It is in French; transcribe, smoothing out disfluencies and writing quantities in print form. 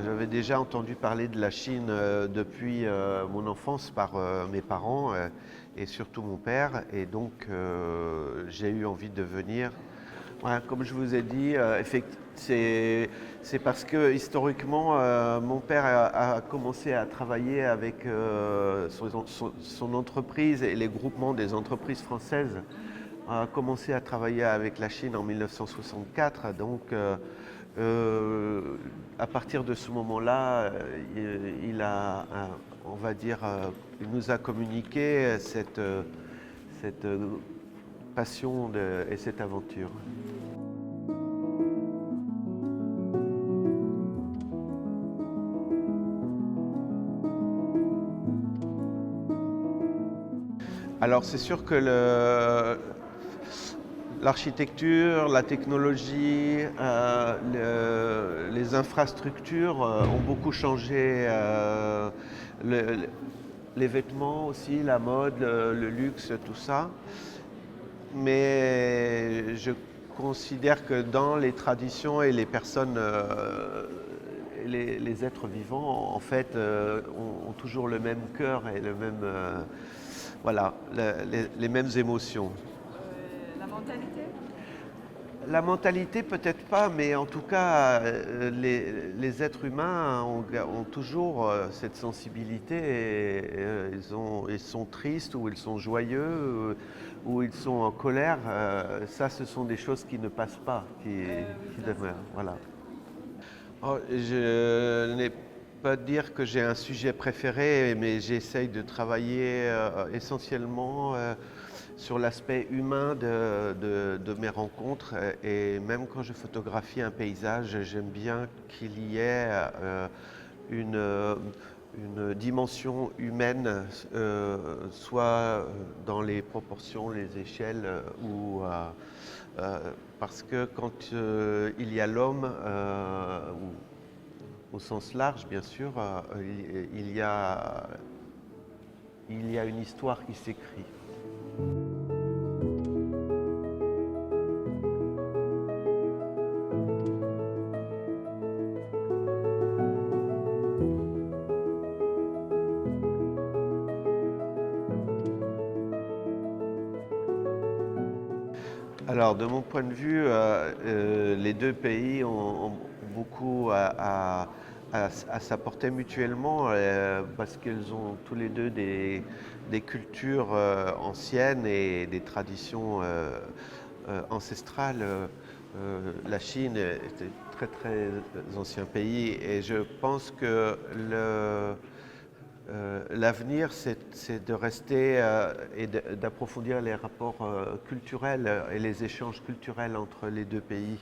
j'avais déjà entendu parler de la Chine depuis mon enfance par mes parents et surtout mon père. Et donc, j'ai eu envie de venir. Ouais, comme je vous ai dit, c'est parce que historiquement, mon père a commencé à travailler avec son entreprise et les groupements des entreprises françaises a commencé à travailler avec la Chine en 1964. Donc, à partir de ce moment-là, on va dire, il nous a communiqué cette passion et cette aventure. Alors c'est sûr que l'architecture, la technologie, les infrastructures ont beaucoup changé. Les vêtements aussi, la mode, le luxe, tout ça. Mais je considère que dans les traditions et les personnes, les êtres vivants, en fait, ont toujours le même cœur et le même, voilà, les mêmes émotions. La mentalité? La mentalité, peut-être pas, mais en tout cas, les êtres humains ont toujours cette sensibilité et ils sont tristes ou ils sont joyeux ou ils sont en colère. Ça, ce sont des choses qui ne passent pas, qui demeurent. Voilà. Oh, je n'ai pas dire que j'ai un sujet préféré, mais j'essaye de travailler essentiellement sur l'aspect humain de mes rencontres. Et même quand je photographie un paysage, j'aime bien qu'il y ait une dimension humaine, soit dans les proportions, les échelles, parce que quand il y a l'homme, au sens large bien sûr, il y a une histoire qui s'écrit. Alors, de mon point de vue, les deux pays ont beaucoup à s'apporter mutuellement parce qu'ils ont tous les deux des cultures anciennes et des traditions ancestrales. La Chine est un très très ancien pays et je pense que l'avenir, c'est de rester et d'approfondir les rapports culturels et les échanges culturels entre les deux pays.